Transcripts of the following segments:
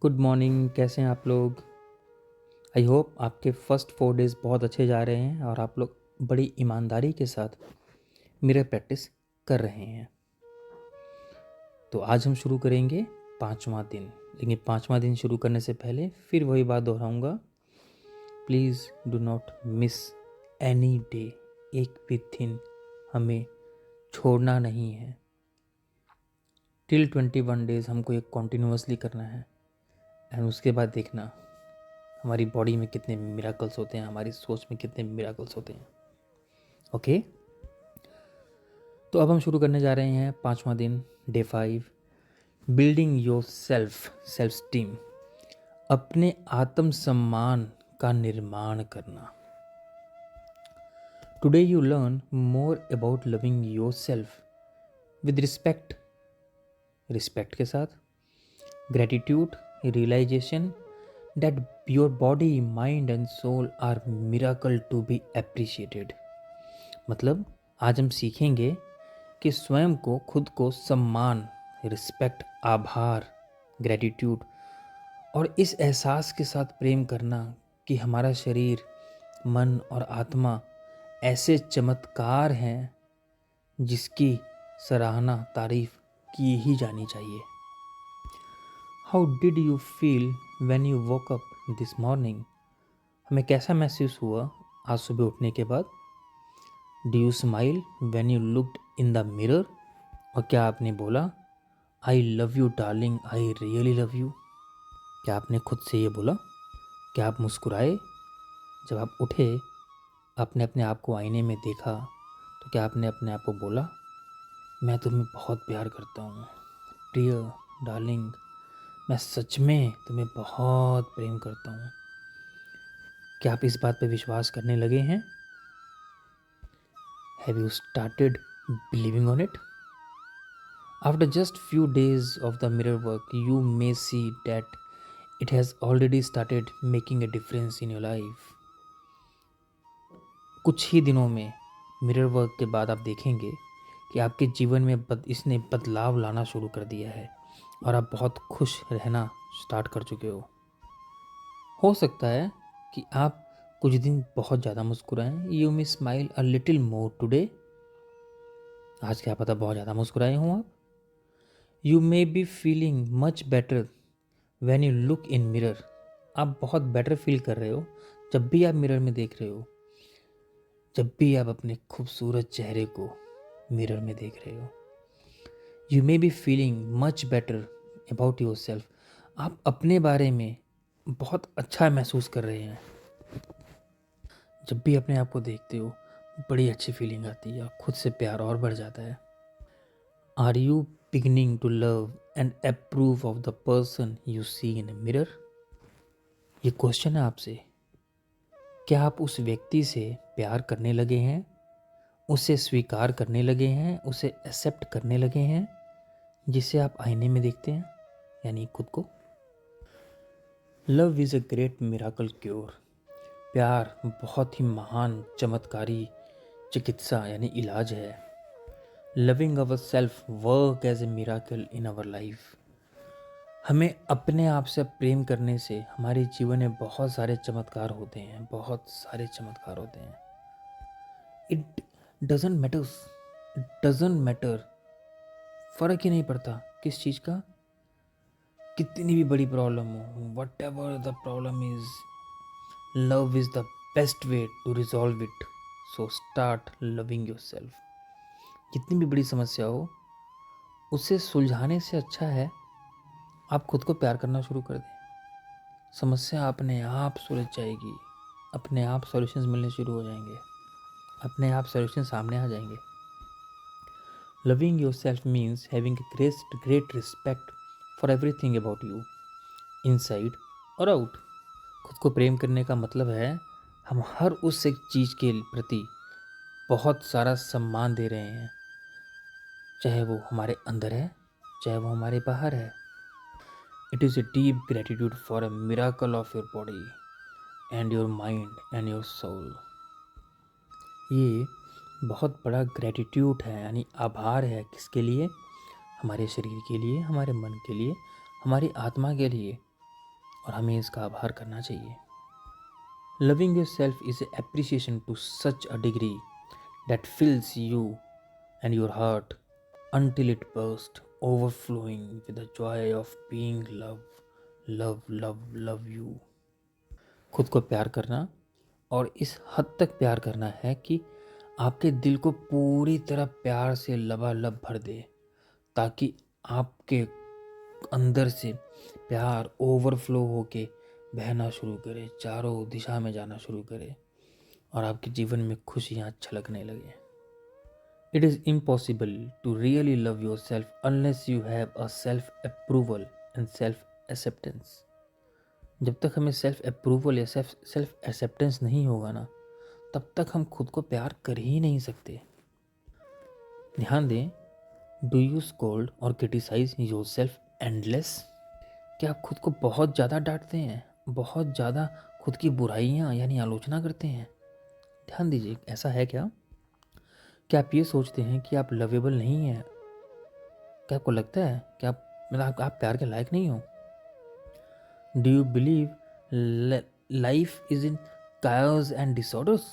Good morning. कैसे हैं आप लोग? आई होप आपके फर्स्ट 4 डेज़ बहुत अच्छे जा रहे हैं और आप लोग बड़ी ईमानदारी के साथ मिरर प्रैक्टिस कर रहे हैं। तो आज हम शुरू करेंगे 5वां दिन। लेकिन 5वां दिन शुरू करने से पहले फिर वही बात दोहराऊंगा, please do not miss any day. एक भी दिन हमें छोड़ना नहीं है। टिल 21 डेज़ हमको ये कॉन्टिन्यूसली करना है। एंड उसके बाद देखना हमारी बॉडी में कितने मिराकल्स होते हैं, हमारी सोच में कितने मिराकल्स होते हैं। ओके, तो अब हम शुरू करने जा रहे हैं 5वां दिन, day 5, building yourself esteem. अपने आत्मसम्मान का निर्माण करना। Today you learn more about loving yourself with respect, respect के साथ, gratitude, realisation that your body, mind and soul are miracle to be appreciated। मतलब आज हम सीखेंगे कि स्वयं को, खुद को सम्मान, रिस्पेक्ट, आभार, ग्रेटिट्यूड और इस एहसास के साथ प्रेम करना कि हमारा शरीर, मन और आत्मा ऐसे चमत्कार हैं जिसकी सराहना, तारीफ की ही जानी चाहिए। How did you feel when you woke up this morning? हमें कैसा महसूस हुआ आज सुबह उठने के बाद? Do you smile when you looked in the mirror? और क्या आपने बोला I love you darling, I really love you? क्या आपने खुद से ये बोला? क्या आप मुस्कुराए जब आप उठे? आपने अपने आप को आईने में देखा तो क्या आपने अपने आप को बोला मैं तुम्हें बहुत प्यार करता हूँ, डियर डार्लिंग, मैं सच में तुम्हें बहुत प्रेम करता हूँ? क्या आप इस बात पे विश्वास करने लगे हैं? Have you started believing on it? After just few days of the mirror work, you may see that it has already started making a difference in your life. कुछ ही दिनों में मिरर वर्क के बाद आप देखेंगे कि आपके जीवन में इसने बदलाव लाना शुरू कर दिया है और आप बहुत खुश रहना स्टार्ट कर चुके हो सकता है कि आप कुछ दिन बहुत ज़्यादा मुस्कुराएं। You may smile a little more today. आज क्या पता बहुत ज़्यादा मुस्कुराए हों आप। You may be feeling much better when you look in mirror. आप बहुत बेटर फील कर रहे हो जब भी आप मिरर में देख रहे हो, जब भी आप अपने खूबसूरत चेहरे को मिरर में देख रहे हो। You may be feeling much better about your self. आप अपने बारे में बहुत अच्छा महसूस कर रहे हैं। जब भी अपने आप को देखते हो बड़ी अच्छी फीलिंग आती है और खुद से प्यार और बढ़ जाता है। Are you beginning to love and approve of the person you see in a mirror? ये क्वेश्चन है आपसे। क्या आप उस व्यक्ति से प्यार करने लगे हैं, उसे स्वीकार करने लगे हैं, उसे एक्सेप्ट करने लगे हैं जिसे आप आईने में देखते हैं, यानी खुद को? Love is a great miracle cure. प्यार बहुत ही महान चमत्कारी चिकित्सा यानी इलाज है। Loving our self work as a miracle in our life. हमें अपने आप से प्रेम करने से हमारे जीवन में बहुत सारे चमत्कार होते हैं, बहुत सारे चमत्कार होते हैं। It doesn't matters, it doesn't matter, फ़र्क ही नहीं पड़ता किस चीज़ का, कितनी भी बड़ी प्रॉब्लम हो, whatever the problem is, love is the best way to resolve it. So start loving yourself. जितनी भी बड़ी समस्या हो उसे सुलझाने से अच्छा है आप खुद को प्यार करना शुरू कर दें। समस्या अपने आप सुलझ जाएगी, अपने आप सॉल्यूशंस मिलने शुरू हो जाएंगे, अपने आप सॉल्यूशन सामने आ जाएंगे। Loving your self means having great respect for everything about you, inside और आउट। खुद को प्रेम करने का मतलब है हम हर उस एक चीज़ के प्रति बहुत सारा सम्मान दे रहे हैं, चाहे वो हमारे अंदर है, चाहे वो हमारे बाहर है। It is a deep gratitude for a miracle of your body and your mind and your soul। ये बहुत बड़ा ग्रेटिट्यूड है, यानी आभार है। किसके लिए? हमारे शरीर के लिए, हमारे मन के लिए, हमारी आत्मा के लिए। और हमें इसका आभार करना चाहिए। Loving yourself is appreciation to such a degree that fills you and your heart until it burst, overflowing with the joy of being love you. खुद को प्यार करना, और इस हद तक प्यार करना है कि आपके दिल को पूरी तरह प्यार से लबालब भर दे, ताकि आपके अंदर से प्यार ओवरफ्लो होके बहना शुरू करे, चारों दिशा में जाना शुरू करे और आपके जीवन में खुशियाँ छलकने लगे। It is impossible to really love yourself unless you have a self-approval and self-acceptance. जब तक हमें सेल्फ अप्रूवल या सेल्फ एक्सेप्टेंस नहीं होगा ना, तब तक हम खुद को प्यार कर ही नहीं सकते। ध्यान दें, डू यू स्कोल्ड और क्रिटिसाइज योर सेल्फ एंडलेस? क्या आप खुद को बहुत ज़्यादा डांटते हैं, बहुत ज़्यादा खुद की बुराइयाँ यानी आलोचना करते हैं? ध्यान दीजिए, ऐसा है क्या? क्या आप ये सोचते हैं कि आप लवेबल नहीं हैं? क्या आपको लगता है कि आप प्यार के लायक नहीं हो? Do you believe life is in chaos and disorders?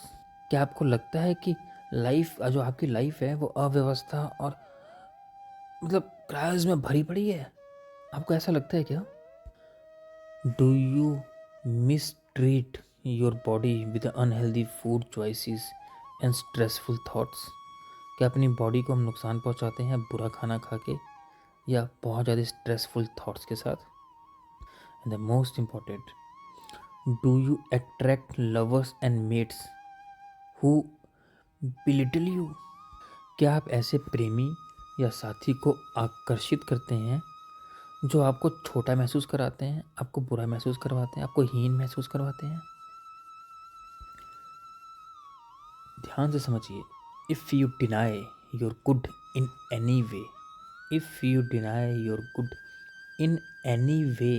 क्या आपको लगता है कि जो आपकी लाइफ है वो अव्यवस्था और क्रायोस में भरी पड़ी है? आपको ऐसा लगता है क्या? Do you miss treat your body with unhealthy food choices and stressful thoughts? क्या अपनी बॉडी को हम नुकसान पहुंचाते हैं बुरा खाना खा के या बहुत ज़्यादा स्ट्रेसफुल थॉट्स के साथ? And the most important, do you attract lovers and mates who belittle you? क्या आप ऐसे प्रेमी या साथी को आकर्षित करते हैं जो आपको छोटा महसूस कराते हैं, आपको बुरा महसूस करवाते हैं, आपको हीन महसूस करवाते हैं? ध्यान से समझिए, if you deny your good in any way, if you deny your good in any way,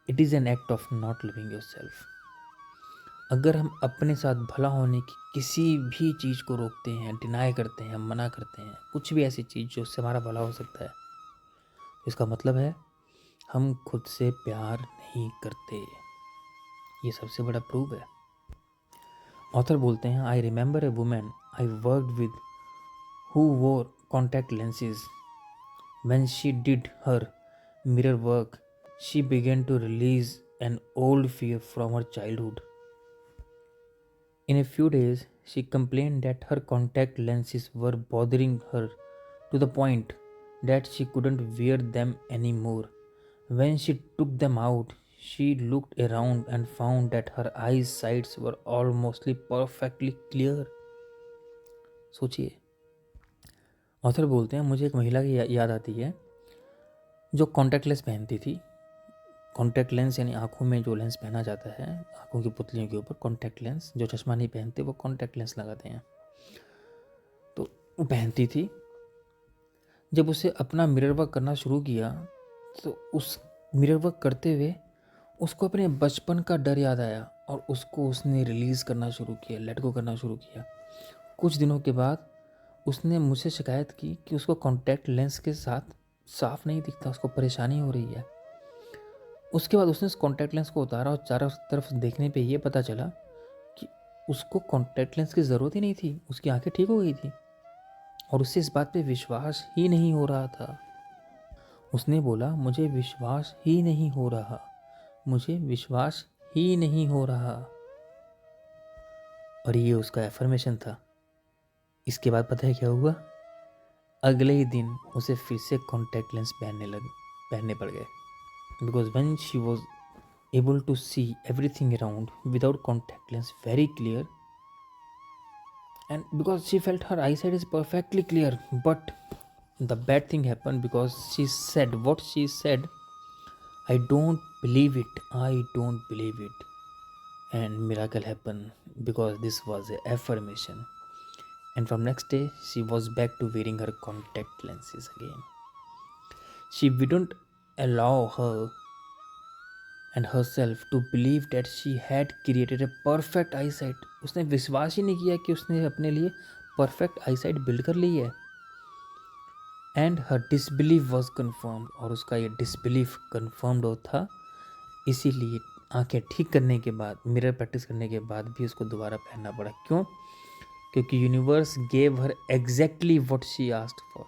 it is an act of not loving yourself. अगर हम अपने साथ भला होने की किसी भी चीज़ को रोकते हैं, डिनाई करते हैं, मना करते हैं, कुछ भी ऐसी चीज़ जो उससे हमारा भला हो सकता है, इसका मतलब है हम खुद से प्यार नहीं करते। ये सबसे बड़ा प्रूफ है। ऑथर बोलते हैं, I remember A women I worked with who wore contact lenses. When she did her mirror work, she began to release an old fear from her childhood. In a few days, she complained that her contact lenses were bothering her to the point that she couldn't wear them anymore. When she took them out, she looked around and found that her eyesight were almost perfectly clear. सोचिए, author बोलते हैं, मुझे एक महिला की याद आती है जो कॉन्टैक्ट लेंस पहनती थी। कॉन्टैक्ट लेंस यानी आँखों में जो लेंस पहना जाता है, आँखों की पुतलियों के ऊपर कॉन्टैक्ट लेंस, जो चश्मा नहीं पहनते वो कॉन्टैक्ट लेंस लगाते हैं, तो वो पहनती थी। जब उसे अपना मिरर वर्क करना शुरू किया तो उस मिरर वर्क करते हुए उसको अपने बचपन का डर याद आया और उसने रिलीज़ करना शुरू किया, लेट गो करना शुरू किया। कुछ दिनों के बाद उसने मुझसे शिकायत की कि उसको कॉन्टैक्ट लेंस के साथ साफ नहीं दिखता, उसको परेशानी हो रही है। उसके बाद उसने उस कॉन्टैक्ट लेंस को उतारा और चारों तरफ देखने पे ये पता चला कि उसको कॉन्टैक्ट लेंस की ज़रूरत ही नहीं थी, उसकी आंखें ठीक हो गई थी और उससे इस बात पे विश्वास ही नहीं हो रहा था। उसने बोला, मुझे विश्वास ही नहीं हो रहा, मुझे विश्वास ही नहीं हो रहा। और ये उसका एफर्मेशन था। इसके बाद पता है क्या हुआ? अगले ही दिन उसे फिर से कॉन्टैक्ट लेंस पहनने पड़ गए, because when she was able to see everything around without contact lens very clear, and because she felt her eyesight is perfectly clear, but the bad thing happened because she said what she said, I don't believe it, and miracle happened because this was a affirmation, and from next day she was back to wearing her contact lenses again. She wouldn't allow her and herself to believe that she had created a perfect eyesight. उसने विश्वास ही नहीं किया कि उसने अपने लिए perfect eyesight build कर ली है। And her disbelieve was confirmed, और उसका ये डिसबिलीफ कन्फर्म्ड था इसीलिए आंखें ठीक करने के बाद, मिरर प्रैक्टिस करने के बाद भी उसको दोबारा पहनना पड़ा। क्यों? क्योंकि universe gave her exactly what she asked for.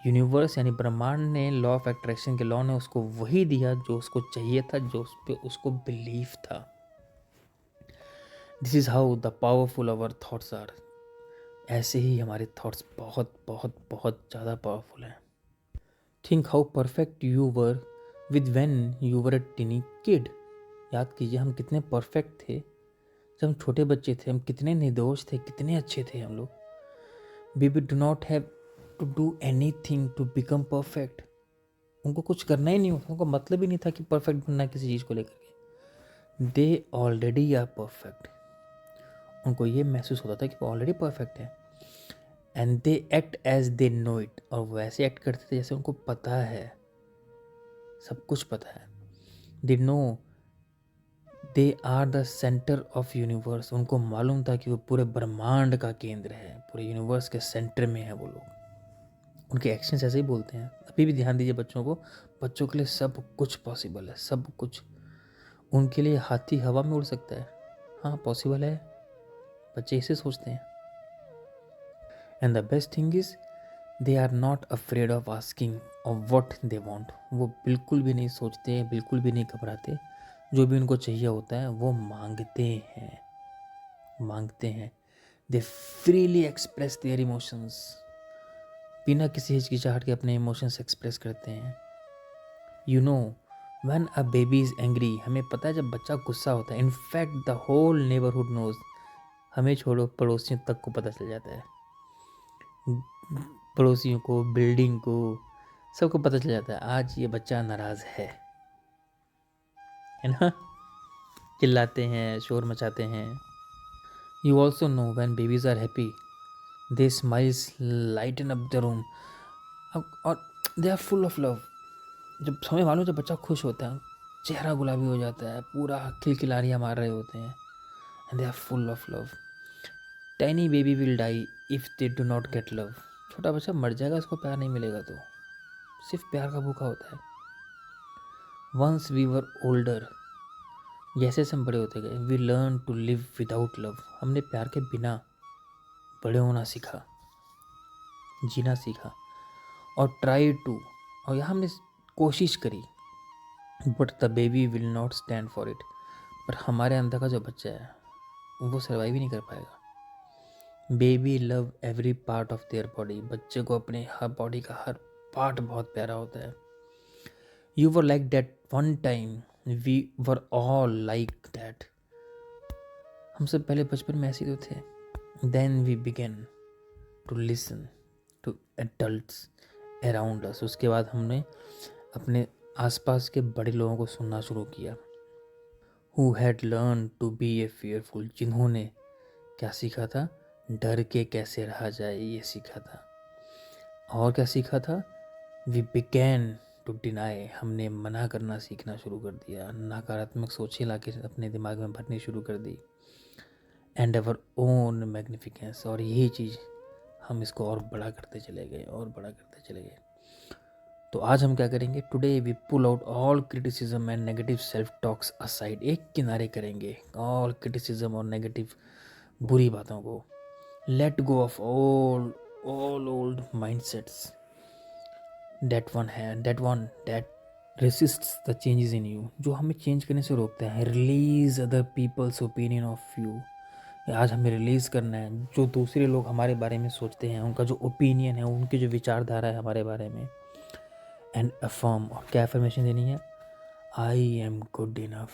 Universe यानी ब्रह्मांड ने, लॉ ऑफ अट्रैक्शन के लॉ ने उसको वही दिया जो उसको चाहिए था, जो उस पर उसको बिलीव था। This is how the powerful our thoughts are. ऐसे ही हमारे थॉट्स बहुत बहुत बहुत ज़्यादा पावरफुल हैं। Think how perfect you were with when you were a tiny kid. याद कीजिए हम कितने परफेक्ट थे जब हम छोटे बच्चे थे, हम कितने निर्दोष थे, कितने अच्छे थे हम लोग। We do not have to do anything to become perfect. उनको कुछ करना ही नहीं होता, उनको मतलब ही नहीं था कि परफेक्ट बनना किसी चीज़ को लेकर के। They already are perfect. उनको ये महसूस होता था कि वो ऑलरेडी परफेक्ट है। And they act as they know it. और वैसे एक्ट करते थे जैसे उनको पता है, सब कुछ पता है। They know they are the centre of universe. उनको मालूम था कि वो पूरे ब्रह्मांड का केंद्र है, पूरे यूनिवर्स के सेंटर में है वो लोग। उनके एक्शंस ऐसे ही बोलते हैं। अभी भी ध्यान दीजिए बच्चों को, बच्चों के लिए सब कुछ पॉसिबल है, सब कुछ। उनके लिए हाथी हवा में उड़ सकता है, हाँ पॉसिबल है, बच्चे इसे सोचते हैं। And the best thing is they are not afraid of asking of what they want. वो बिल्कुल भी नहीं सोचते, बिल्कुल भी नहीं घबराते। जो भी उनको चाहिए होता है वो मांगते हैं, मांगते हैं। They freely express their emotions. बिना किसी हिचकिचाहट के अपने इमोशंस एक्सप्रेस करते हैं। You know when a baby is angry. हमें पता है जब बच्चा गुस्सा होता है। In fact the whole neighbourhood knows. हमें छोड़ो, पड़ोसियों तक को पता चल जाता है। पड़ोसियों को, बिल्डिंग को, सबको पता चल जाता है आज ये बच्चा नाराज है ना। चिल्लाते हैं, शोर मचाते हैं। You also know when babies are happy they smiles lighten up the room. और they are full of love. जब हमें मालूम जब बच्चा खुश होता है, चेहरा गुलाबी हो जाता है, पूरा खिलखिलारियाँ मार रहे होते हैं। And they are full of love. Tiny baby will die if they do not get love. छोटा बच्चा मर जाएगा उसको प्यार नहीं मिलेगा तो। सिर्फ प्यार का भूखा होता है। Once we were older. जैसे जैसे हम बड़े होते गए, we learn to live without love. हमने प्यार के बिना बड़े होना सीखा, जीना सीखा। और ट्राई टू, और यहाँ हमने कोशिश करी। But the baby will not stand for it. पर हमारे अंदर का जो बच्चा है वो सर्वाइव ही नहीं कर पाएगा। Baby love every part of their body. बच्चे को अपने हर बॉडी का हर पार्ट बहुत प्यारा होता है। You were like that one time, we were all like that. हम सब पहले बचपन में ऐसे ही तो थे। Then we began to listen to adults around us. उसके बाद हमने अपने आसपास के बड़े लोगों को सुनना शुरू किया। Who had learn to be a fearful। जिन्होंने क्या सीखा था? डर के कैसे रहा जाए, ये सीखा था। और क्या सीखा था? We began to deny. हमने मना करना सीखना शुरू कर दिया, नकारात्मक सोचें लाके अपने दिमाग में भरनी शुरू कर दी। And our own मैग्निफिकेंस। और यही चीज़ हम इसको और बड़ा करते चले गए, और बड़ा करते चले गए। तो आज हम क्या करेंगे? Today we pull out all criticism and negative self talks aside. एक किनारे करेंगे ऑल क्रिटिसिज्म और नेगेटिव बुरी बातों को। Let go of all old mindsets that resists the changes in you. जो हमें चेंज करने से रोकता है। Release other people's opinion of you. आज हमें रिलीज़ करना है जो दूसरे लोग हमारे बारे में सोचते हैं, उनका जो ओपिनियन है, उनकी जो विचारधारा है हमारे बारे में। And affirm. और क्या अफर्मेशन देनी है? I am good enough,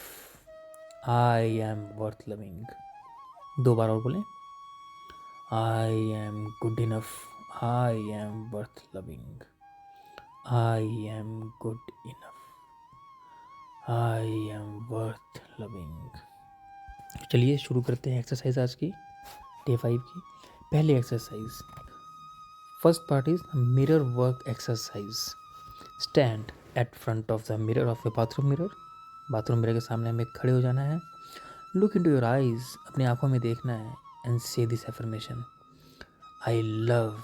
I am worth loving. 2 बार और बोलें। I am good enough, I am worth loving, I am good enough, I am worth loving. चलिए शुरू करते हैं एक्सरसाइज आज की, डे 5 की। पहली exercise, first part is mirror work exercise. Stand at front of the mirror of A bathroom mirror. Bathroom mirror के सामने हमें खड़े हो जाना है। Look into your eyes. अपनी आंखों में देखना है। एंड से this affirmation, I love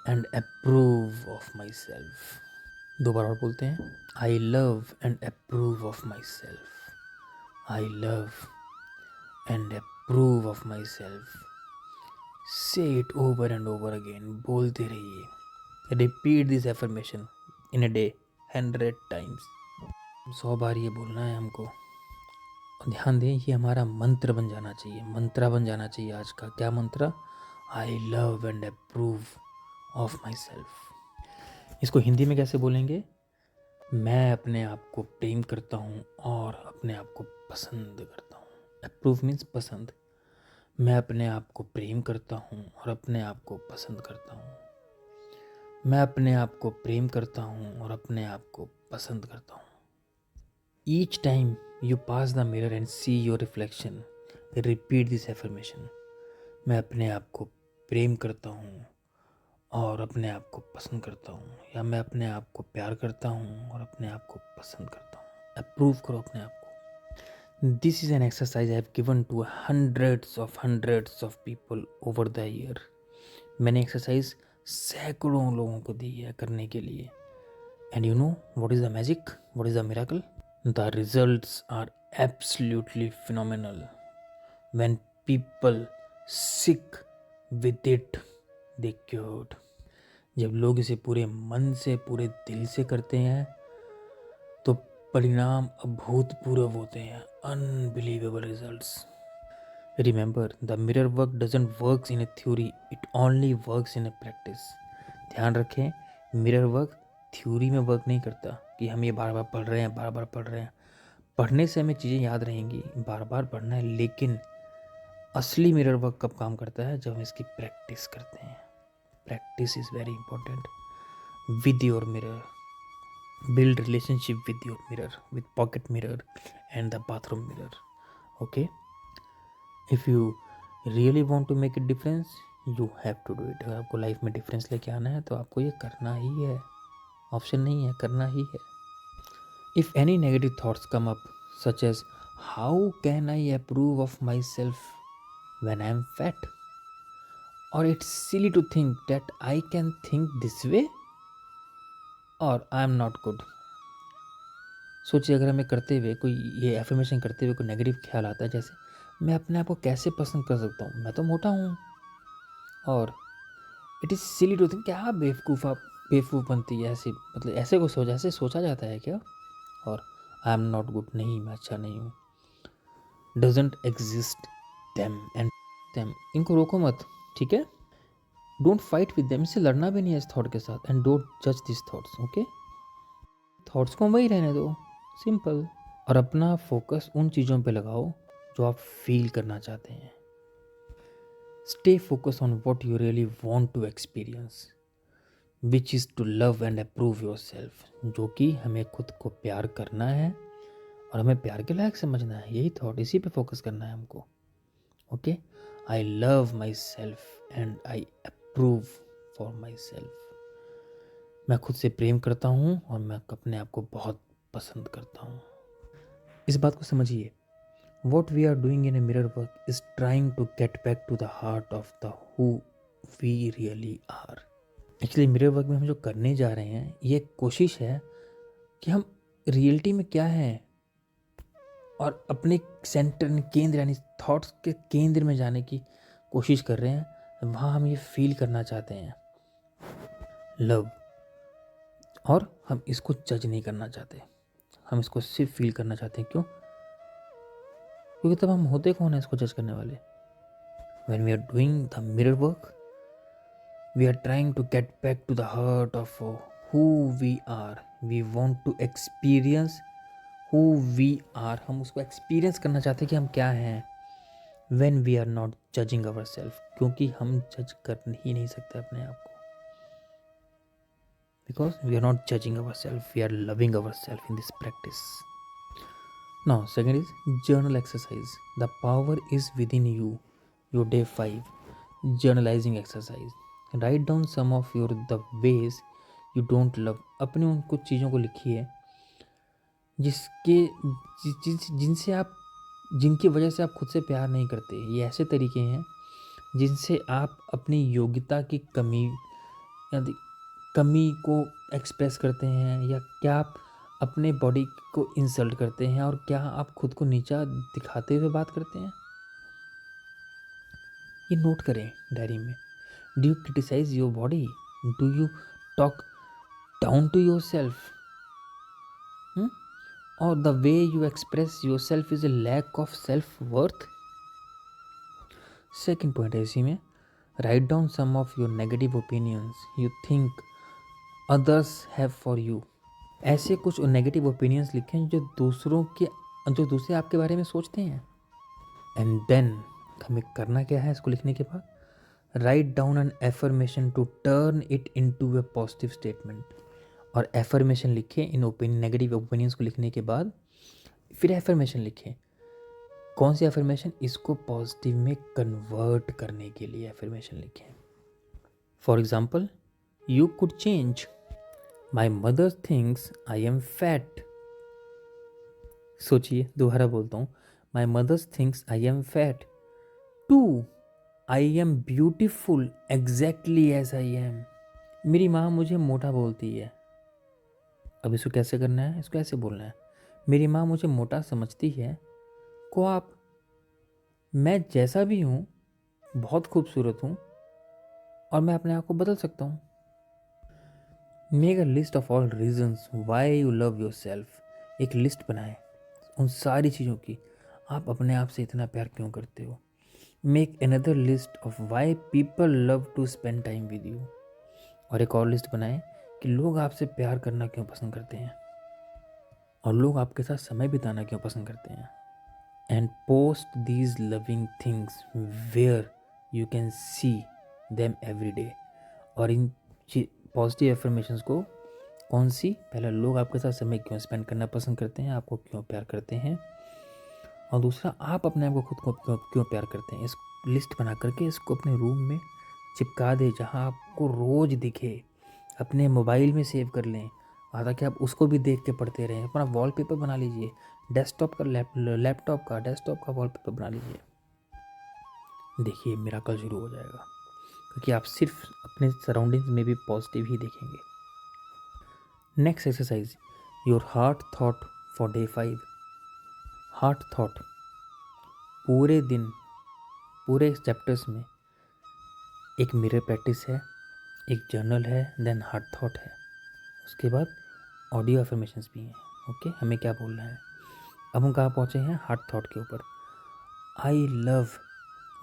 and approve of my self. दोबारा और बोलते हैं, I love and approve of my self, I love and approve of my self. से it over and over again, बोलते रहिए। Repeat this affirmation in a day 100 times. 100 बार ये बोलना है हमको। और ध्यान दें, ये हमारा मंत्र बन जाना चाहिए, मंत्रा बन जाना चाहिए आज का। क्या मंत्र? I love and approve of my self. इसको हिंदी में कैसे बोलेंगे? मैं अपने आप को प्रेम करता हूँ और अपने आप को पसंद करता हूँ। अप्रूव मीन्स पसंद। मैं अपने आप को प्रेम करता हूँ और अपने आप को पसंद करता हूँ। मैं अपने आप को प्रेम करता हूँ और अपने आप को पसंद करता हूँ। Each time you pass the mirror and see your reflection, repeat this affirmation. मैं अपने आप को प्रेम करता हूँ और अपने आप को पसंद करता हूँ, या मैं अपने आप को प्यार करता हूँ और अपने आप को पसंद करता हूँ। अप्रूव करो अपने आप को। This is an exercise I have given to hundreds of people over the year. मैंने एक्सरसाइज सैकड़ों लोगों को दी है करने के लिए। And you know what is the magic, what is the miracle? The results are absolutely phenomenal. When people sick with it, they cured. जब लोग इसे पूरे मन से, पूरे दिल से करते हैं तो परिणाम अभूतपूर्व होते हैं। Unbelievable results. Remember, the mirror work doesn't work in a theory, it only works in a practice. ध्यान रखें, मिरर वर्क थ्योरी में वर्क नहीं करता कि हम ये बार बार पढ़ रहे हैं, बार बार पढ़ रहे हैं। पढ़ने से हमें चीज़ें याद रहेंगी, बार बार पढ़ना है, लेकिन असली मिरर वर्क कब काम करता है? जब हम इसकी प्रैक्टिस करते हैं। Practice is very important with your mirror. Build relationship with your mirror, with pocket mirror and the bathroom mirror. Okay, if you really want to make it difference, you have to do it. अगर आपको life में difference लेके आना है तो आपको ये करना ही है, ऑप्शन नहीं है, करना ही है। If any negative thoughts come up, such as how can I approve of myself when I am fat? Or it's silly to think that I can think this way? Or I am not good. सोचिए, अगर हमें करते हुए कोई ये affirmation करते हुए कोई नेगेटिव ख्याल आता है, जैसे मैं अपने आप को कैसे पसंद कर सकता हूँ, मैं तो मोटा हूँ। और it is silly to think, क्या बेवकूफ़ बनती है ऐसे, मतलब ऐसे को सोचा, ऐसे सोचा जाता है क्या? और आई एम नॉट गुड, नहीं मैं अच्छा नहीं हूँ। Doesn't exist them and them, इनको रोको मत, ठीक है? डोंट फाइट विद देम, इससे लड़ना भी नहीं है इस थॉट के साथ। एंड डोंट जज दिस थॉट्स, ओके? थॉट्स को वही रहने दो, सिंपल। और अपना फोकस उन चीज़ों पे लगाओ जो आप फील करना चाहते हैं। Stay focus on what you really want to experience, which is to love and approve yourself, जो कि हमें खुद को प्यार करना है और हमें प्यार के लायक समझना है। यही थॉट, इसी पे फोकस करना है हमको। Okay, I love my self and I approve for my self. मैं खुद से प्रेम करता हूँ और मैं अपने आप को बहुत पसंद करता हूँ। इस बात को समझिए, what we are doing in a mirror work is trying to get back to the heart of the who we really are. Actually mirror work में हम जो करने जा रहे हैं, ये कोशिश है कि हम रियलिटी में क्या हैं और अपने सेंटर, केंद्र, यानी थॉट्स के केंद्र में जाने की कोशिश कर रहे हैं। वहाँ हम ये फील करना चाहते हैं, लव। और हम इसको जज नहीं करना चाहते, हम इसको सिर्फ फील करना चाहते हैं। क्यों? क्योंकि तब हम होते कौन है इसको जज करने वाले? When we are doing the mirror work, we are trying to get back to the heart of who we are. We want to experience who we are. हम उसको एक्सपीरियंस करना चाहते हैं कि हम क्या हैं। When we are not judging our self, क्योंकि हम जज कर ही नहीं सकते अपने आप को, because we are not judging our self, we are loving our self in this practice. Now second is journal exercise, the power is within you. Your day 5 journalizing exercise. Write down some of your the ways you don't love. अपने उन कुछ चीज़ों को लिखिए जिनसे आप, जिनकी वजह से आप खुद से प्यार नहीं करते। ये ऐसे तरीके हैं जिनसे आप अपनी योग्यता की कमी को एक्सप्रेस करते हैं, या क्या आप अपने बॉडी को इंसल्ट करते हैं, और क्या आप खुद को नीचा दिखाते हुए बात करते हैं? ये नोट करें डायरी में। Do you criticise your body? Do you talk down to yourself? और the way you express yourself is a lack of self worth? Second point है इसी में, write down some of your negative opinions you think others have for you. ऐसे कुछ negative opinions लिखें जो दूसरे आपके बारे में सोचते हैं। एंड देन हमें करना क्या है इसको लिखने के बाद? Write down an affirmation to turn it into a positive statement. और एफर्मेशन लिखें इन नेगेटिव ओपिनियंस को लिखने के बाद फिर एफर्मेशन लिखें। कौन सी एफर्मेशन? इसको पॉजिटिव में कन्वर्ट करने के लिए एफर्मेशन लिखें। For example, you could change, my mother thinks I am fat. सोचिए, दोबारा बोलता हूँ, my mother thinks I am fat. To, I am beautiful exactly as I am. मेरी माँ मुझे मोटा बोलती है। अब इसको कैसे करना है? इसको ऐसे बोलना है, मेरी माँ मुझे मोटा समझती है, को आप, मैं जैसा भी हूँ बहुत खूबसूरत हूँ और मैं अपने आप को बदल सकता हूँ। Make a list of all reasons why you love your self. एक लिस्ट बनाए उन सारी चीज़ों की, आप अपने आप से इतना प्यार क्यों करते हो। Make another list of why people love to spend time with you. और एक और लिस्ट बनाएं कि लोग आपसे प्यार करना क्यों पसंद करते हैं और लोग आपके साथ समय बिताना क्यों पसंद करते हैं। And post these loving things where you can see them every day. और इन पॉजिटिव एफर्मेशंस को कौन सी? पहला, लोग आपके साथ समय क्यों स्पेंड करना पसंद करते हैं, आपको क्यों प्यार करते हैं, और दूसरा, आप अपने आप को खुद को क्यों प्यार करते हैं। इस लिस्ट बना करके इसको अपने रूम में चिपका दे, जहाँ आपको रोज़ दिखे। अपने मोबाइल में सेव कर लें, ताकि आप उसको भी देख के पढ़ते रहें। अपना वॉलपेपर बना लीजिए, डेस्कटॉप का डेस्कटॉप का वॉलपेपर बना लीजिए। देखिए मिराकल शुरू हो जाएगा, क्योंकि आप सिर्फ अपने सराउंडिंग्स में भी पॉजिटिव ही देखेंगे। Next exercise, your heart thought for day 5। Heart thought पूरे दिन, पूरे चैप्टर्स में एक मिरर प्रैक्टिस है, एक जर्नल है, देन हार्ट थॉट है, उसके बाद ऑडियो अफर्मेशंस भी हैं। ओके, हमें क्या बोलना है? अब हम कहाँ पहुँचे हैं? हार्ट थॉट के ऊपर। I love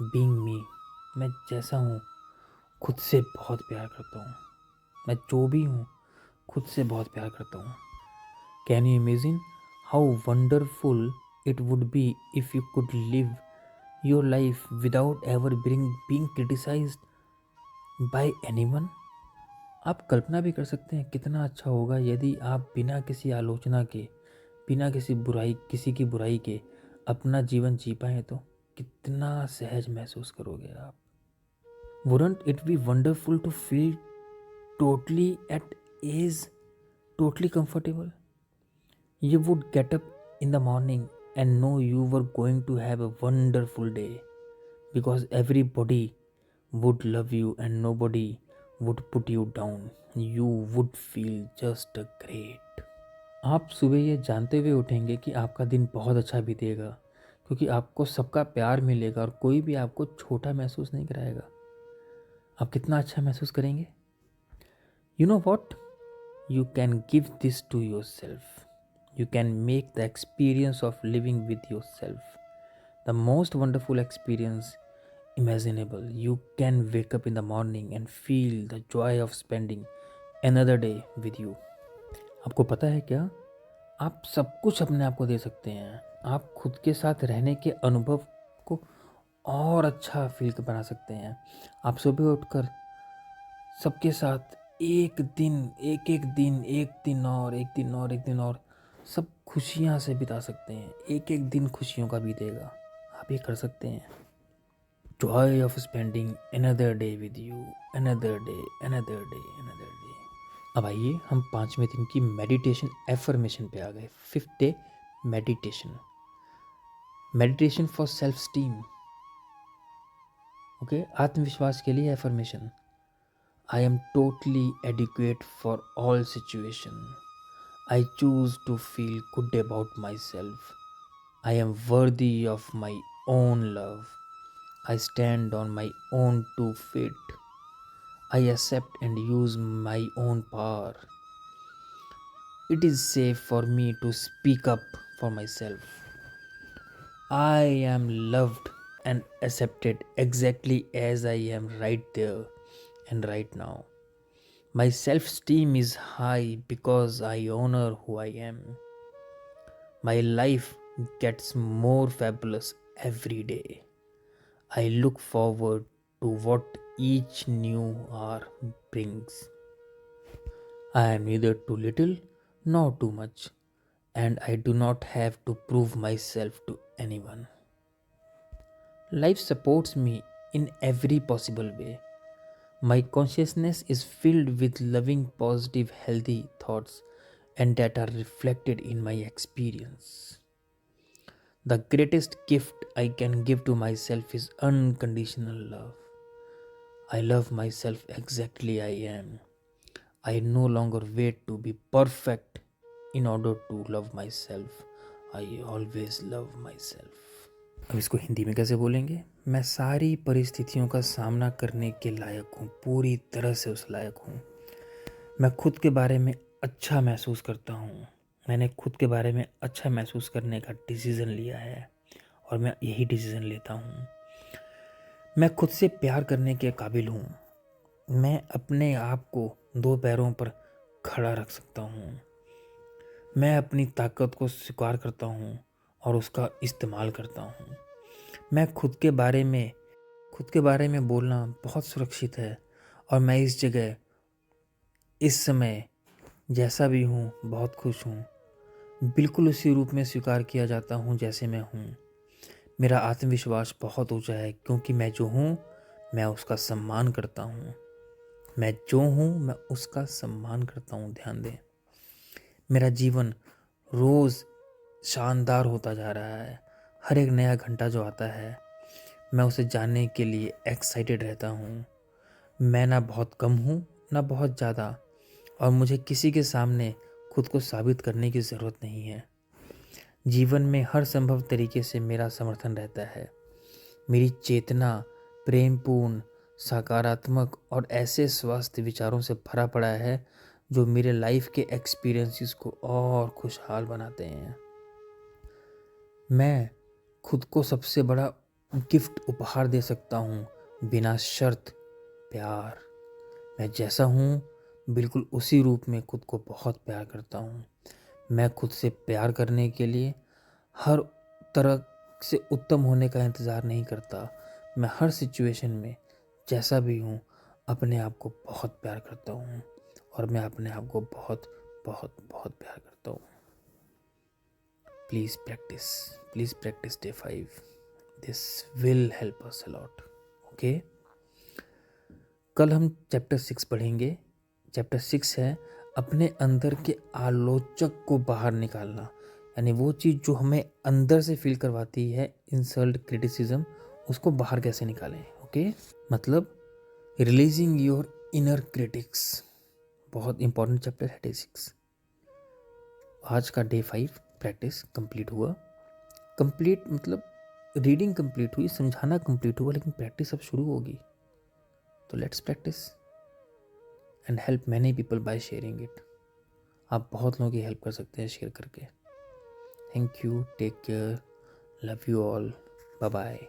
being me. मैं जैसा हूँ खुद से बहुत प्यार करता हूँ। मैं जो भी हूँ खुद से बहुत प्यार करता हूँ। Can you imagine how wonderful it would be if you could live your life without ever being criticised bye anyone. आप कल्पना भी कर सकते हैं कितना अच्छा होगा यदि आप बिना किसी आलोचना के, बिना किसी की बुराई के अपना जीवन जी पाएँ, तो कितना सहज महसूस करोगे आप। Wouldn't it be wonderful to feel totally at ease, totally comfortable? You would get up in the morning and know you were going to have a wonderful day, because everybody would love you and nobody would put you down. You would feel just great. आप सुबह ये जानते हुए उठेंगे कि आपका दिन बहुत अच्छा बीतेगा, क्योंकि आपको सबका प्यार मिलेगा और कोई भी आपको छोटा महसूस नहीं कराएगा। आप कितना अच्छा महसूस करेंगे। You know what, you can give this to yourself. You can make the experience of living with yourself the most wonderful experience imaginable. You can wake up in the morning and feel the joy of spending another day with you. आपको पता है क्या, आप सब कुछ अपने आप को दे सकते हैं। आप खुद के साथ रहने के अनुभव को और अच्छा फील बना सकते हैं। आप सुबह उठकर सबके साथ एक दिन और सब खुशियाँ से बिता सकते हैं। एक दिन खुशियों का बीतेगा। आप ये कर सकते हैं। Joy of spending another day with you, another day. अब आइए हम 5वें दिन की मेडिटेशन एफर्मेशन पे आ गए। 5th day meditation for self esteem. Okay, आत्मविश्वास के लिए affirmation. I am totally adequate for all situations. I choose to feel good about myself. I am worthy of my own love. I stand on my own 2 feet. I accept and use my own power. It is safe for me to speak up for myself. I am loved and accepted exactly as I am right there and right now. My self esteem is high because I honor who I am. My life gets more fabulous every day. I look forward to what each new hour brings. I am neither too little nor too much, and I do not have to prove myself to anyone. Life supports me in every possible way. My consciousness is filled with loving, positive, healthy thoughts, and that are reflected in my experience. The greatest gift I can give to myself is unconditional love. I love myself exactly I am. I no longer wait to be perfect in order to love myself. I always love myself. अब इसको हिंदी में कैसे बोलेंगे? मैं सारी परिस्थितियों का सामना करने के लायक हूँ, पूरी तरह से उस लायक हूँ। मैं खुद के बारे में अच्छा महसूस करता हूँ। मैंने खुद के बारे में अच्छा महसूस करने का डिसीज़न लिया है और मैं यही डिसीज़न लेता हूँ। मैं खुद से प्यार करने के काबिल हूँ। मैं अपने आप को 2 पैरों पर खड़ा रख सकता हूँ। मैं अपनी ताकत को स्वीकार करता हूँ और उसका इस्तेमाल करता हूँ। मैं खुद के बारे में बोलना बहुत सुरक्षित है और मैं इस जगह, इस समय जैसा भी हूँ बहुत खुश हूँ। बिल्कुल उसी रूप में स्वीकार किया जाता हूँ जैसे मैं हूँ। मेरा आत्मविश्वास बहुत ऊंचा है क्योंकि मैं जो हूँ मैं उसका सम्मान करता हूँ। मैं जो हूँ मैं उसका सम्मान करता हूँ। ध्यान दें, मेरा जीवन रोज़ शानदार होता जा रहा है। हर एक नया घंटा जो आता है मैं उसे जानने के लिए एक्साइटेड रहता हूँ। मैं ना बहुत कम हूँ ना बहुत ज़्यादा, और मुझे किसी के सामने खुद को साबित करने की ज़रूरत नहीं है। जीवन में हर संभव तरीके से मेरा समर्थन रहता है। मेरी चेतना प्रेमपूर्ण, सकारात्मक और ऐसे स्वस्थ विचारों से भरा पड़ा है जो मेरे लाइफ के एक्सपीरियंसेस को और खुशहाल बनाते हैं। मैं खुद को सबसे बड़ा गिफ्ट उपहार दे सकता हूँ, बिना शर्त प्यार। मैं जैसा हूँ बिल्कुल उसी रूप में खुद को बहुत प्यार करता हूँ। मैं खुद से प्यार करने के लिए हर तरह से उत्तम होने का इंतज़ार नहीं करता। मैं हर सिचुएशन में जैसा भी हूँ अपने आप को बहुत प्यार करता हूँ और मैं अपने आप को बहुत बहुत बहुत प्यार करता हूँ। Please practice day 5. This will help us a lot. Okay, कल हम चैप्टर 6 पढ़ेंगे। चैप्टर 6 है अपने अंदर के आलोचक को बाहर निकालना, यानी वो चीज़ जो हमें अंदर से फील करवाती है, इंसल्ट, क्रिटिसिज्म, उसको बाहर कैसे निकालें। ओके, मतलब रिलीजिंग योर इनर क्रिटिक्स, बहुत इंपॉर्टेंट चैप्टर है डे 6। आज का डे 5 प्रैक्टिस कंप्लीट हुआ। कंप्लीट मतलब रीडिंग कंप्लीट हुई, समझाना कंप्लीट हुआ, लेकिन प्रैक्टिस अब शुरू होगी। तो let's practice and help many people by sharing it. आप बहुत लोगों की हेल्प कर सकते हैं शेयर करके। Thank you, take care, love you all, bye bye.